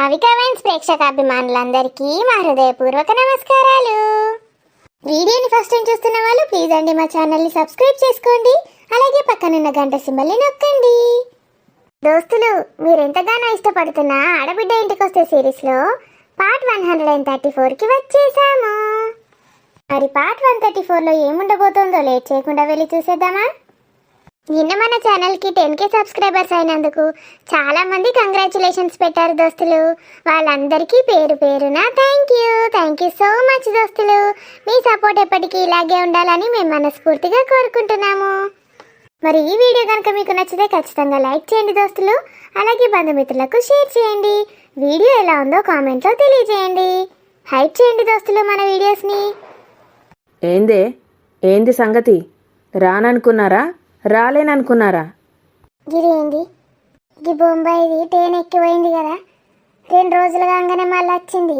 అవికావెన్స్ ప్రేక్షకాభిమానులందరికీ మా హృదయపూర్వక నమస్కారాలు. వీడియోని ఫస్ట్ టైం చూస్తున్న వాళ్ళు ప్లీజ్ అండి మా ఛానల్ని సబ్స్క్రైబ్ చేసుకోండి. అలాగే పక్కనున్న గంట సింబల్ని నొక్కండి. దోస్తులు, మీరెంతగానో ఇష్టపడుతున్న ఆడబిడ్డ ఇంటికొస్తే సిరీస్లో పార్ట్ 134కి వచ్చేసాము. మరి పార్ట్ 134లో ఏముండబోతుందో లేట్ చేయకుండా వెళ్ళి చూసేద్దామా? నిన్న మన ఛానల్కి 10K సబ్స్క్రైబర్స్ అయినందుకు చాలామంది కంగ్రాచులేషన్స్ పెట్టారు దోస్తులు. వాళ్ళందరికీ పేరు పేరున థ్యాంక్ యూ సో మచ్ దోస్తులు. మీ సపోర్ట్ ఎప్పటికీ ఇలాగే ఉండాలని మేము మనస్ఫూర్తిగా కోరుకుంటున్నాము. మరి ఈ వీడియో కనుక మీకు నచ్చితే ఖచ్చితంగా లైక్ చేయండి దోస్తులు. అలాగే బంధుమిత్రులకు షేర్ చేయండి. వీడియో ఎలా ఉందో కామెంట్లో తెలియజేయండి. హైప్ చేయండి దోస్తులు మన వీడియోస్ని. ఏంది సంగతి? రాననుకున్నారా, రాలేననుకున్నారా? గిరేంది గీ బొంబాయిది ట్రైన్ ఎక్కిపోయింది కదా, 2 రోజులు కాగానే మళ్ళీ వచ్చింది.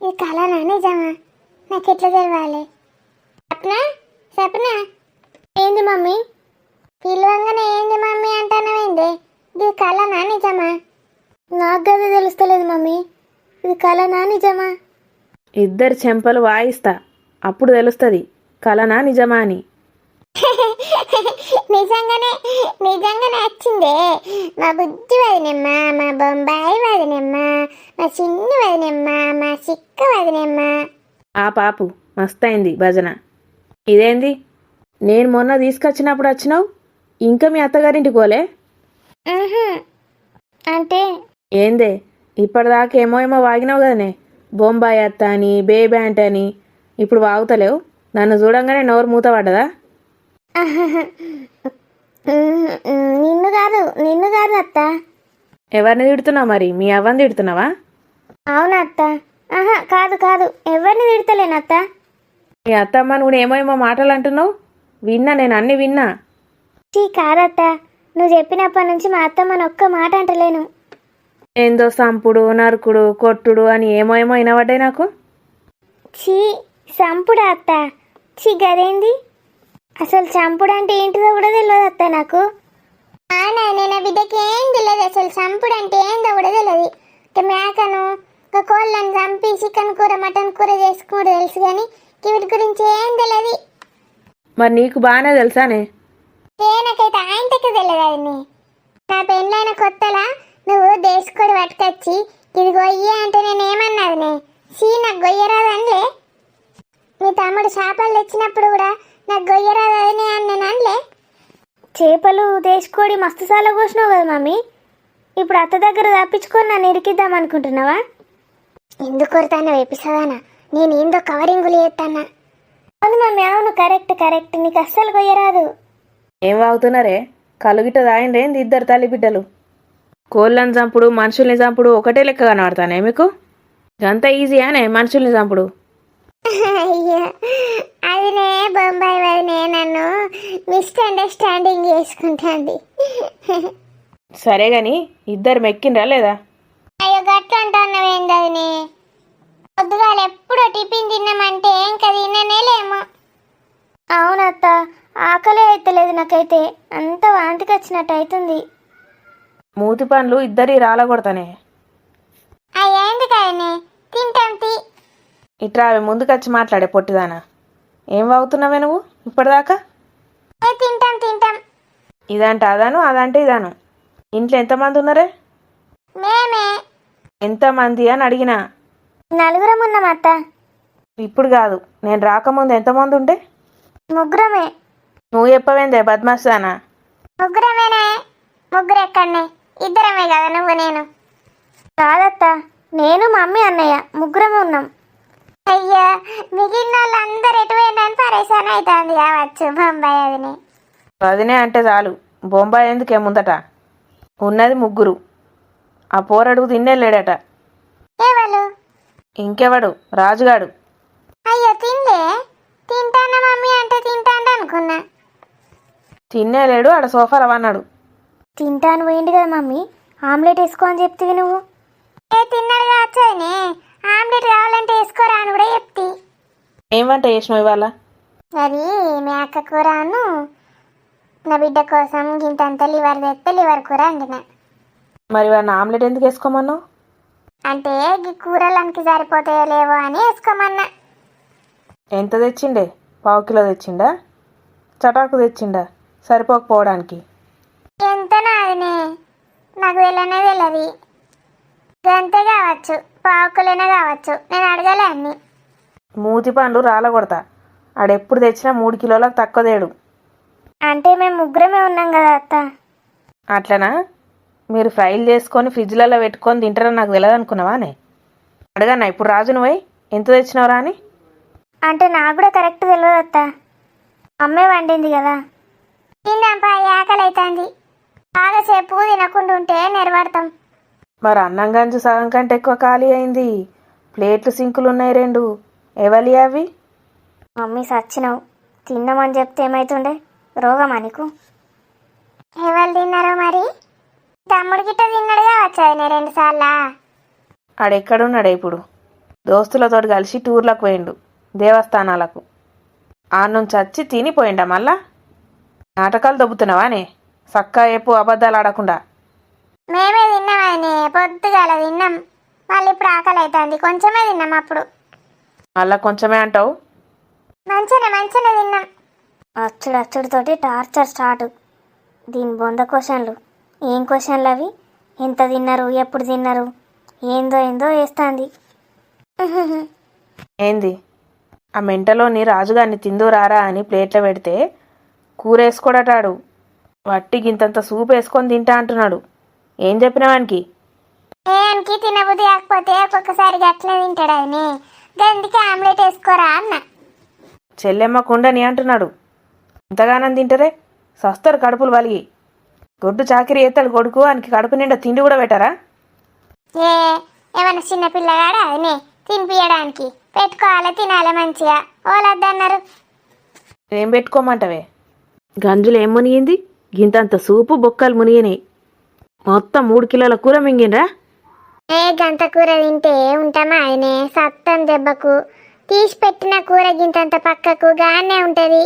ఇది కళనా నిజమా? నాకు ఎట్లా తెలవాలి? సప్నా ఏంది మమ్మీ? పిలవంగానే ఏంది మమ్మీ అంటానవేంది? ఇది కళనా నిజమా? నాకు కదా తెలుస్తలేదు మమ్మీ, ఇది కళనా నిజమా? ఇద్దరు చెంపలు వాయిస్తా, అప్పుడు తెలుస్తుంది కలనా నిజమా అని. నిజంగానే వచ్చిందే మా బుద్ధి వదినమ్మ, మా బొంబాయి వదినమ్మ, మా చిన్ని వదినమ్మ, మా చిక్క వదినమ్మ. ఆ పాపు మస్తయింది భజన. ఇదేంది, నేను మొన్న తీసుకొచ్చినప్పుడు వచ్చినావు, ఇంకా మీ అత్తగారింటికి పోలే? అంటే ఏందే, ఇప్పటిదాకా ఏమో వాగినావు కదనే, బొంబాయి అత్త అని, బేబీ ఆంటీ అని. ఇప్పుడు వాగుతలేవు? నన్ను చూడంగానే నోరు మూత పడ్డదా? నిన్ను కాదు అత్త. ఎవరిని తిడుతున్నావు మరి? మీ అవ్వని తిడుతున్నావా? అవునా అత్త? కాదు ఎవరిని తిడతలేనత్త. మీ అత్తమ్మ నువ్వు ఏమో మాటలు అంటున్నావు, విన్నా, నేను అన్ని విన్నా. కాదత్త, నువ్వు చెప్పినప్పటి నుంచి మా అత్తమ్మని ఒక్క మాట అంటలేను. ఏందో సంపుడు, నరుకుడు, కొట్టుడు అని ఏమో వినబడ్డాయి నాకు. సంపుడా అత్త? గదేంది? అసలు చంపుడు అంటే ఏంటిదో కూడా తెలియదు అత్త నాకు. నేను బిడ్డకి ఏం తెలియదు, అసలు చంపుడు అంటే ఏందో కూడా తెలియదు. మేకను, కోళ్ళను చంపి చికెన్ కూర, మటన్ కూర చేసుకుంటూ తెలుసు, కానీ వీటి గురించి ఏం తెలియదు. మరి నీకు బాగానే తెలుసానే? నాకైతే ఆయనకి తెలియదు. అది నా పెళ్ళైన కొత్తలా నువ్వు దేశకోడి పట్టుకొచ్చి ఇది గొయ్యి అంటే నేనేమన్నదినే? నాకు గొయ్యరాదనిలే. మీ తమ్ముడు చేపలు తెచ్చినప్పుడు కూడా నాకు గొయ్యరాదని అన్నానులే. చేపలు దేశకోడి మస్తు సార్లు కోసినావు కదా మమ్మీ, ఇప్పుడు అత్త దగ్గర తప్పించుకొని నన్ను ఇరికిద్దాం అనుకుంటున్నావా? ఎందుకు కొడతాను వేపిస్తానా? నేను ఏందో కవరింగులు చేస్తానా? అవును మమ్మీ, అవును, కరెక్ట్. నీకు అస్సలు గొయ్యరాదు. ఏం వాగుతున్నారే? కలుగిట తాయిందేంది ఇద్దరు తల్లి బిడ్డలు? కోళ్ళని చంపుడు, మనుషుల్ని చంపుడు ఒకటే లెక్క కనబడతానే మీకు? అంత ఈజీయానే మనుషుల్ని చంపుడు? అయ్యో, అదినే బొంబాయి వదినే నన్ను మిస్అండర్స్టాండింగ్ చేసుకుంటుంది. సరే గాని ఇద్దరు మెక్కిండ్రా లేదా? అయ్యో, గట్ల అంటున్నావేంది అదినే? పొద్దుగాల ఎప్పుడో టిఫిన్ తిన్నామంటే ఇంకా తిననేలేమో. అవునత్త, ఆకలే అయితలేదు నాకైతే, అంత వాంతికి వచ్చినట్టు అవుతుంది. మూతి పండ్లు ఇద్దరి రాలగొడతానే. అయ్యేంది కదనే, తింటాం తీ. ఇట్రా, అవి ముందుకొచ్చి మాట్లాడే పొట్టిదానా. ఏం వాగుతున్నావే నువ్వు ఇప్పటిదాకా? తింటాం. ఇదంటే అదాను, అదంటే ఇదాను. ఇంట్లో ఎంతమంది ఉన్నారే? మేమే. ఎంతమంది అని అడిగినా? 4 ఉన్నాం అత్త. ఇప్పుడు కాదు, నేను రాకముందు ఎంతమంది ఉంటే? 3. నువ్వు చెప్పవేందే బద్మాస్తానా? 3 ముగ్గురు ఎక్కడనే? 2 కదా నువ్వు నేను. కాదత్త, నేను మమ్మీ అన్నయ్య 3 ఉన్నాం. అయ్యా, మిగిలిన వాళ్ళందరూ ఎటువైందని పరేషాన్ అవుతుంది కావచ్చు బొంబాయి అదిని. వదినే అంటే చాలు, బొంబాయి ఎందుకు ఏముందట? ఉన్నది 3. ఆ పోరడుగు తినేలేడట. ఎవరు? ఇంకెవడు? రాజుగాడు. అయ్యో, తింటానా మమ్మీ అంటే తింటాండు అనుకున్నా. తినేలేడు, ఆడ సోఫాలో అన్నాడు. తింటాను పోయింది కదా మమ్మీ, ఆమ్లెట్ వేసుకో అని చెప్తివి నువ్వు. తిన్నాడు కావచ్చు, ఆమ్లెట్ కావాలంటే వేసుకోరా అని కూడా చెప్తి. ఏం వంట చేసినావు ఇవాళ? అది మేక కూరను, నా బిడ్డ కోసం గింతంత లివర్ తెస్తే లివర్ కూర వండిన. మరి వాడిని ఆమ్లెట్ ఎందుకు వేసుకోమన్నావు? అంటే ఈ కూరలనికి సరిపోతాయో లేవో అని వేసుకోమన్నా. ఎంత తెచ్చిండే? పావు కిలో తెచ్చిండా? చటాకు తెచ్చిండా సరిపోకపోవడానికి? ఎంత నాదినే నాకు వెళ్ళనే తెలియదు. గంతే కావచ్చు, పావుకులైనా కావచ్చు, నేను అడగలే అన్ని. మూతి పండు రాలగొడతా. ఆడెప్పుడు తెచ్చినా 3 కిలోలకు తక్కువ తేడు. అంటే మేము ముగ్గురమే ఉన్నాం కదా అత్త. అట్లనా? మీరు ఫ్రైలు చేసుకొని ఫ్రిడ్జ్లలో పెట్టుకొని తింటారని నాకు తెలియదు అనుకున్నావానే? అడగన్నా ఇప్పుడు రాజును పోయి ఎంత తెచ్చినవరా అని. అంటే నాకు కూడా కరెక్ట్ తెలియదు అత్త, అమ్మే వండింది కదా. తిందాంపా, ఆకలి అవుతుంది. బాగాసేపు తినకుండా ఉంటే నెరవడతాం. మరి అన్నం గంజు సగం కంటే ఎక్కువ ఖాళీ అయింది. ప్లేట్లు సింకులు ఉన్నాయి 2. ఎవలి అవి? మమ్మీ సచ్చినావు, తిన్నామని చెప్తే ఏమవుతుండే? రోగమా నీకు? ఎవరు తిన్నారో మరి? తమ్ముడు గిట్ట తిన్నాడు కావచ్చు ఆయన 2 సార్లా. ఆడెక్కడున్నాడే ఇప్పుడు? దోస్తులతో కలిసి టూర్లకు పోయిండు, దేవస్థానాలకు. ఆ నుంచి వచ్చి తినిపోయిండా మళ్ళా? నాటకాలు దొబ్బుతున్నావానే? సక్కా ఎప్పు అబద్ధాలు ఆడకుండా. మేమే తిన్నాం ఆయనే, పొద్దుగాల తిన్నాం. మళ్ళీ ఇప్పుడు ఆకలి అవుతుంది, కొంచెమే తిన్నాం. అప్పుడు మళ్ళా కొంచెమే అంటావు? మంచిగానే తిన్నాం. అచ్చుడితోటి టార్చర్ స్టార్ట్. దీని బొంద క్వశ్చన్లు. ఏం క్వశ్చన్లు అవి? ఎంత తిన్నారు, ఎప్పుడు తిన్నారు, ఏందో వేస్తుంది. ఏంది? ఆ మెంటలోని రాజుగారిని తిందు రారా అని ప్లేట్లో పెడితే కూర వేసుకోడటాడు. వట్టికి ఇంతంత సూప్ వేసుకొని తింటా అంటున్నాడు. ఏం చెప్పినావానికి? ఏనికి తినబుద్ధి కాకపోతే ఒక్కొక్కసారి గట్లే తింటాడు ఆయనే. గందికి ఆమ్లెట్ వేసుకోరా అన్న. చెల్లెమ్మ కుండని అంటున్నాడు. ఇంతగానం తింటారే సస్తారు కడుపులు వలిగి. గొడ్డు చాకిరి ఎత్తాడు కొడుకు, ఆయనకి కడుపు నిండా తిండి కూడా పెట్టారా? ఏమన్నా చిన్న పిల్లగాడా ఆయనే తినిపియడానికి? పెట్టుకోవాలి, తినాలి మంచిగా. ఓలద్దన్నారు. ఏం పెట్టుకోమంటవే? గంజులు ఏం మునిగింది? గింతంత సూపు బొక్కలు మునిగినాయి. మొత్తం 3 కిలోల కూర మింగిండ్రా? గంత కూర తింటే ఉంటామా ఆయనే? సత్తం దెబ్బకు. తీసి పెట్టిన కూర గింతంత పక్కకు గానే ఉంటది.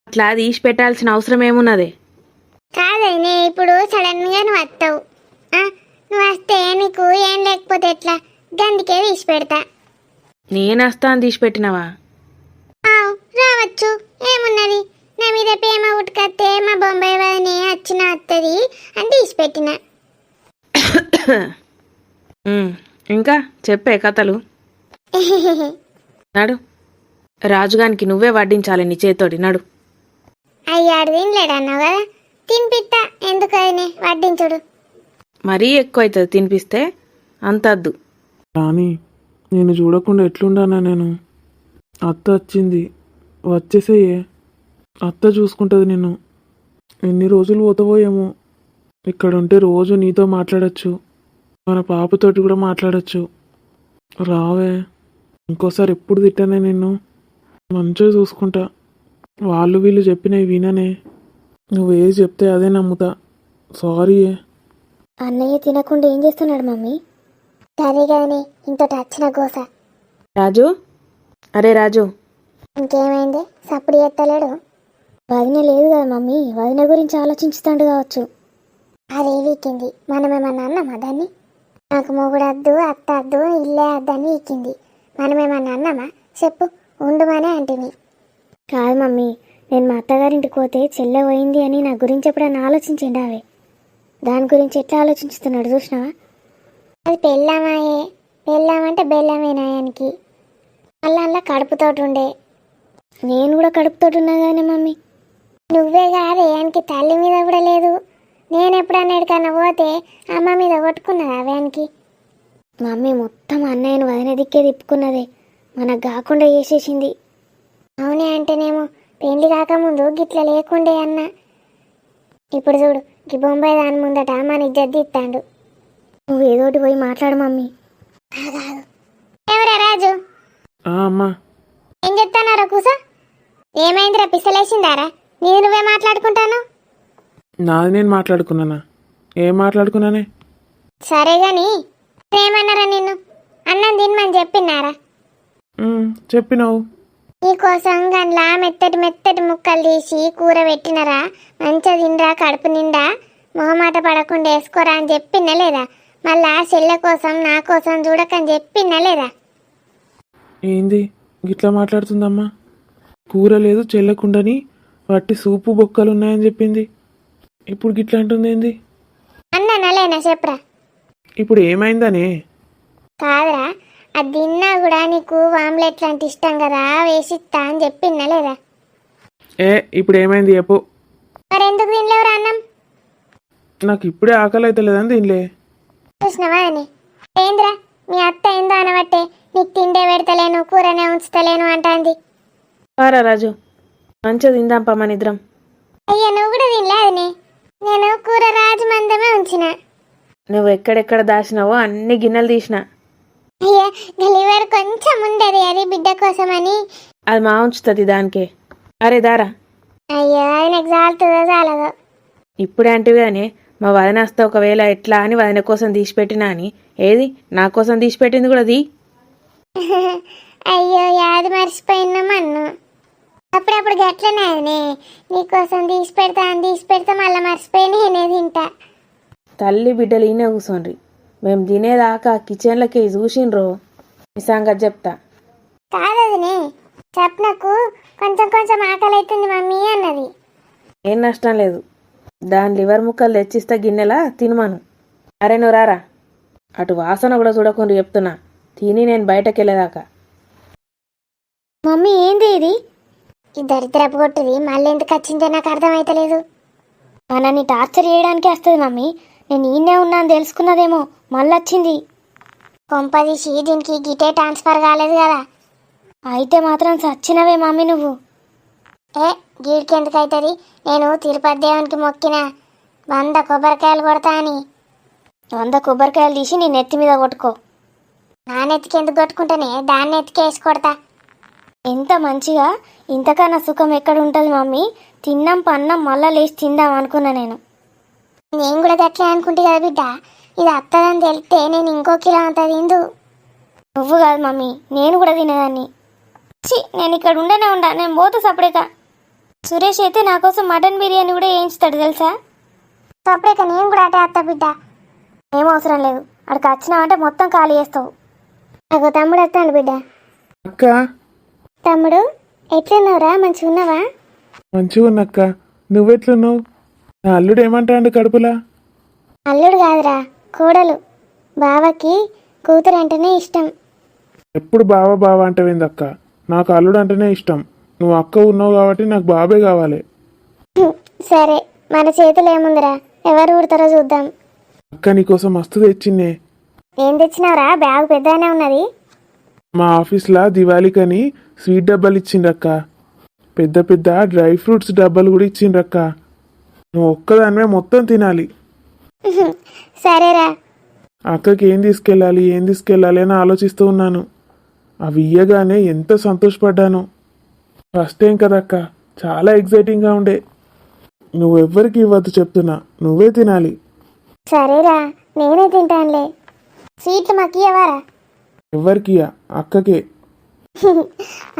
అట్లా తీసి పెట్టాల్సిన అవసరం ఏమున్నది? కాదైనే, ఇప్పుడు సడన్ గా నువ్వు వస్తావు. నువ్వు వస్తే నీకు ఏం లేకపోతే ఎట్లా? గందికే తీసి పెడతా. నేనస్తాను తీసి పెట్టినవా? రావచ్చు, ఏమున్నది? నా మీద ప్రేమ ఉట్టుకత్తే మా బొంబాయి వాడిని వచ్చిన వస్తుంది అని తీసి పెట్టిన. ఇంకా చెప్పే కథలు. నడు, రాజుగానికి నువ్వే వడ్డించాలి నీ చేతోటి. నడు. అయ్యాడు తినలేడన్నావు కదా, తినిపిస్తా. ఎందుకు అయినే వడ్డించుడు? మరీ ఎక్కువ అవుతుంది తినిపిస్తే, అంతద్దు. కానీ నేను చూడకుండా ఎట్లుండానా నేను? అత్త వచ్చింది, వచ్చేసేయే. అత్త చూసుకుంటుంది నిన్ను. ఎన్ని రోజులు పోతావో ఏమో. ఇక్కడ ఉంటే రోజు నీతో మాట్లాడచ్చు, మన పాపతోటి కూడా మాట్లాడచ్చు. రావే, ఇంకోసారి ఎప్పుడు తిట్టానే నిన్ను. మంచిగా చూసుకుంటా. వాళ్ళు వీళ్ళు చెప్పినవి విననే. నువ్వేది చెప్తే అదే నమ్ముతా. సారీ. అన్నయ్య తినకుండా ఏం చేస్తున్నాడు మమ్మీ? సరే కానీ ఇంతటి వచ్చిన గోస. రాజు, అరే రాజు. ఇంకేమైంది? సప్పుడు ఎత్తలేడు. వదిన లేదు కదా మమ్మీ, వదిన గురించి ఆలోచించుతాడు కావచ్చు. అదే వీకింది. మనమేమన్నా అన్నామా దాన్ని? నాకు మొగుడద్దు, అత్త అద్దు, ఇల్లే అద్దని వీకింది. మనమేమన్నా అన్నామా? చెప్పు. ఉండుమనే అంటిని. కాదు మమ్మీ, నేను మా అత్తగారింటికి పోతే చెల్లె పోయింది అని నా గురించి ఎప్పుడన్నా ఆలోచించండి. అవే దాని గురించి ఎట్లా ఆలోచించుతున్నాడు చూసినావా? అది పెళ్ళామాయే. పెళ్ళామంటే బెల్లమేనాయానికి. అల్లా కడుపుతోటి ఉండే. నేను కూడా కడుపుతోటి ఉన్నా కానీ మమ్మీ. నువ్వే కాదే, ఆయనకి తల్లి మీద కూడా లేదు. నేను ఎప్పుడన్నా ఎక్కడికన్నా పోతే అమ్మ మీద కొట్టుకున్నదా వ్యానికి? మమ్మీ మొత్తం అన్నయ్యను వదిన దిక్కే తిప్పుకున్నదే, మనకు కాకుండా చేసేసింది. అవునే అంటేనేమో పెళ్లి కాకముందు గిట్ల లేకుండే అన్న. ఇప్పుడు చూడు, ఈ బొంబాయి దాని ముందట మన ఇజ్జత్ ఇస్తాడు. నువ్వు ఏదోటి పోయి మాట్లాడు మమ్మీ. ఎవరా రాజు? అమ్మా, ఏం చెప్తానారా కూసా? ఏమైందిరా, పిసలేసిందారా? నీది నువ్వే మాట్లాడుకుంటాను. నాది నేను మాట్లాడుకున్నానా? ఏం మాట్లాడుకున్నానే? సరే గాని ఏమన్నారా నిన్ను? అన్నం తినమని చెప్పినారా? చెప్పినావు. నీకోసం గండ్లా మెత్తటి మెత్తటి ముక్కలు తీసి కూర పెట్టినరా? మంచిగా తినరా, కడుపు నిండా మొహమాట పడకుండా వేసుకోరా అని చెప్పినా లేదా? మళ్ళా చెల్ల కోసం నా కోసం చూడకని చెప్పిందా లేదా? ఏంది గిట్లా మాట్లాడుతుందమ్మా? కూర లేదు చెల్లకుండని వాటి సూపు బొక్కలు ఉన్నాయని చెప్పింది. ఇప్పుడు గిట్లా అంటుంది ఏంది? అన్నా లేనా చెప్పరా? ఇప్పుడు ఏమైందనే? కాదురా, అది తిన్నా కూడా నీకు ఆమ్లెట్ లాంటి ఇష్టం కదా, వేసిస్తా అని చెప్పిందా లేదా? ఇప్పుడు ఏమైంది చెప్పు. మరెందుకు తినలేవురా అన్నం? నాకు ఇప్పుడే ఆకలి అయితే లేదని తినలే. చూసినవా అని ఏంద్రా మీ అత్త ఏందో అనబట్టే నీకు తిండే పెడతలేను కూరనే ఉంచుతలేను అంటాంది. పారా రాజు, మంచిగా తిందాంపా మన ఇద్దరం. అయ్యా నువ్వు కూడా తినలే అదిని. నేను కూర రాజు మందమే ఉంచిన. నువ్వు ఎక్కడెక్కడ దాచినావో అన్ని గిన్నెలు తీసిన. అయ్యా గలివర్ కొంచెం ఉండదు అది బిడ్డ కోసమని. అది మా ఉంచుతుంది దానికే. అరే దారా. అయ్యో అది నాకు చాలుతుందో చాలదో. ఇప్పుడే అంటివి కానీ మా వదిన వస్తే ఒకవేళ ఎట్లా అని వదిన కోసం తీసిపెట్టినా అని. ఏది నా కోసం తీసిపెట్టింది కూడా అది. అయ్యో యాది మర్చిపోయినా మన్ను. అప్పుడప్పుడు గట్లనే అదినే, నీకోసం తీసి పెడతా మళ్ళీ మర్చిపోయి నేనే తింటా. తల్లి బిడ్డలు ఈయనే కూర్చోండ్రి. మేము తినేదాకా కిచెన్లకి చూసిండ్రో ఈ సంగతి చెప్తా. కాదదినే, చెప్పనకు కొంచెం కొంచెం ఆకలి అవుతుంది మమ్మీ అన్నది. ఏం నష్టం లేదు. దాని లివర్ ముక్కలు తెచ్చిస్తా గిన్నెలా తినమను. అరే నువ్వు రారా. అటు వాసన కూడా చూడకుండా చెప్తున్నా. తిని నేను బయటకు వెళ్ళేదాకా. మమ్మీ ఏంది ఇది? ఈ దరిద్రపు కొట్టుది మళ్ళీ ఎందుకు వచ్చిందో నాకు అర్థమైతలేదు. మనని టార్చర్ చేయడానికి వస్తుంది మమ్మీ. నేను ఈయనే ఉన్నాను తెలుసుకున్నదేమో మళ్ళీ వచ్చింది. కొంపదీసి దీనికి గిటే ట్రాన్స్ఫర్ కాలేదు కదా? అయితే మాత్రం చచ్చినవే మమ్మీ నువ్వు. గీడికి ఎందుకు అవుతుంది? నేను తిరుపతి దేవునికి మొక్కిన 100 కొబ్బరికాయలు కొడతా అని. 100 కొబ్బరికాయలు తీసి నీ నెత్తి మీద కొట్టుకో. నా నెత్తికి ఎందుకు కొట్టుకుంటానే, దాన్ని నెత్తికి వేసి కొడతా. ఎంత మంచిగా, ఇంతకన్నా సుఖం ఎక్కడ ఉంటుంది మమ్మీ? తిన్నాం పన్నాం మళ్ళా లేచి తిందాం అనుకున్నా నేను. నేను కూడా గట్లే అనుకుంటే కదా బిడ్డ. ఇది అత్తదని తెలిస్తే నేను ఇంకో కిలో అంత తిందు. నువ్వు కాదు మమ్మీ, నేను కూడా తినేదాన్ని. నేను ఇక్కడ ఉండా నేను పోతా సపరేక. సురేష్ అయితే నా కోసం మటన్ బిర్యానీ కూడా వేయించుతాడు తెలుసా? సపరేక నేను కూడా అటే అత్త బిడ్డ. ఏం అవసరం లేదు, అక్కడికి వచ్చినావంటే మొత్తం ఖాళీ చేస్తావు. నాకు తమ్ముడు వస్తాడు బిడ్డ. అక్క. తమ్ముడు ఎట్లున్నావురా? మంచిగా ఉన్నావా? మంచిగా ఉన్నక్క. నువ్వెట్లున్నావు? నా అల్లుడు ఏమంటాడు కడుపులా? అల్లుడు కాదురా, కోడలు. బావకి కూతురు అంటేనే ఇష్టం. ఎప్పుడు బావ అంటవేంది అక్క? నాకు అల్లుడు అంటేనే ఇష్టం. నువ్వు అక్క ఉన్నావు కాబట్టి నాకు బాబే కావాలి. సరే, మన చేతులు ఏముందిరా, ఎవరు ఊడతారో చూద్దాం. అక్క నీకోసం మస్తు తెచ్చిందే. ఏం తెచ్చినావురా? బ్యాగ్ పెద్దనే ఉన్నది. మా ఆఫీస్లో దివాళీకని స్వీట్ డబ్బాలు ఇచ్చిండ్రక్క. పెద్ద పెద్ద డ్రై ఫ్రూట్స్ డబ్బాలు కూడా ఇచ్చిండ్రక్క. నువ్వు ఒక్కదానివే మొత్తం తినాలి. సరేరా. అక్కకి ఏం తీసుకెళ్ళాలి అని ఆలోచిస్తూ ఉన్నాను. అవి ఇయ్యగానే ఎంత సంతోషపడ్డాను. ఫస్ట్ టైం కదక్క, చాలా ఎగ్జైటింగ్గా ఉండే. నువ్వెవ్వరికి ఇవ్వద్దు చెప్తున్నా, నువ్వే తినాలి. సరేరా, నేనే తింటానులే. స్వీట్లు మాకు ఇవ్వరా? ఎవ్వరికి అక్కకే.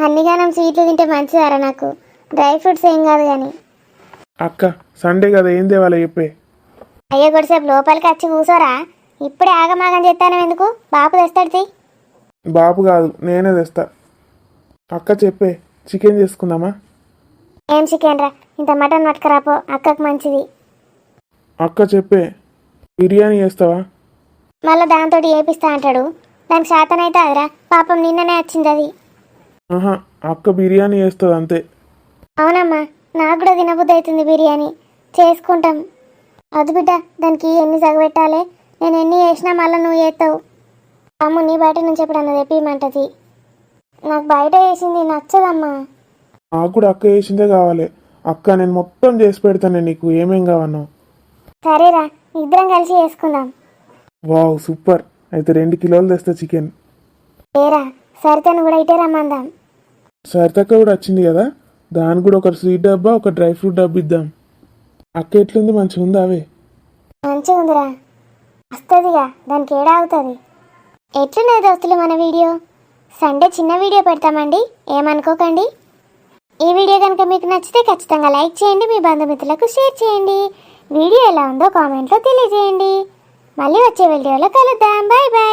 అన్నిగానం స్వీట్లు తింటే మంచిదారా నాకు. డ్రై ఫ్రూట్స్ ఏం కాదు కానీ. అక్క సండే కదా, ఏం తేవాలో చెప్పే. అయ్యో కొద్దిసేపు లోపలికి వచ్చి కూర్చోరా. ఇప్పుడే ఆగమాగం చేస్తాను ఎందుకు? బాపు తెస్తాడు. బాపు కాదు, నేనే తెస్తా. అక్క చెప్పే, చికెన్ చేసుకుందామా? ఏం చికెన్ రా, ఇంత మటన్ పట్టుకురాపో, అక్కకు మంచిది. అక్క చెప్పే, బిర్యానీ చేస్తావా? మళ్ళీ దాంతో ఏపిస్తా అంటాడు. దానికి శాతం అయితే అదిరా, పాపం నిన్ననే వచ్చింది అది. అక్క బిర్యానీ చేస్తుంది అంతే. అవునమ్మా, నాకు కూడా తినబుద్ధి అవుతుంది బిర్యానీ. చేసుకుంటాం. వద్దు బిడ్డ, దానికి ఎన్ని సగబెట్టాలి. నేను ఎన్ని చేసినా మళ్ళీ నువ్వు చేస్తావు. అమ్ము నీ బయట నుంచి ఎప్పుడన్నా తెప్పిమంటది. నాకు బయట వేసింది నచ్చదమ్మా. నాకు కూడా అక్క వేసిందే కావాలి. అక్క నేను మొత్తం చేసి పెడతానే నీకు, ఏమేం కావన్నా. సరేరా, ఇద్దరం కలిసి చేసుకుందాం. Wow super. అయితే 2 కిలోలు తెస్తా చికెన్. ఏరా, సరితను కూడా ఇటే రమ్మందాం. సరితక్క కూడా వచ్చింది కదా, దానికి కూడా ఒక స్వీట్ డబ్బా, ఒక డ్రై ఫ్రూట్ డబ్బా ఇద్దాం. అక్క ఎట్లుంది, మంచిగా ఉందా? అవే మంచిగా ఉందిరా. వస్తుందిగా, దానికి ఏడా అవుతుంది. ఎట్లున్నది దోస్తులు మన వీడియో? సండే చిన్న వీడియో పెడతామండి, ఏమనుకోకండి. ఈ వీడియో కనుక మీకు నచ్చితే ఖచ్చితంగా లైక్ చేయండి, మీ బంధుమిత్రులకు షేర్ చేయండి. వీడియో ఎలా ఉందో కామెంట్లో తెలియజేయండి. మళ్ళీ వచ్చే వీడియోలో కలుద్దాం. Bye bye.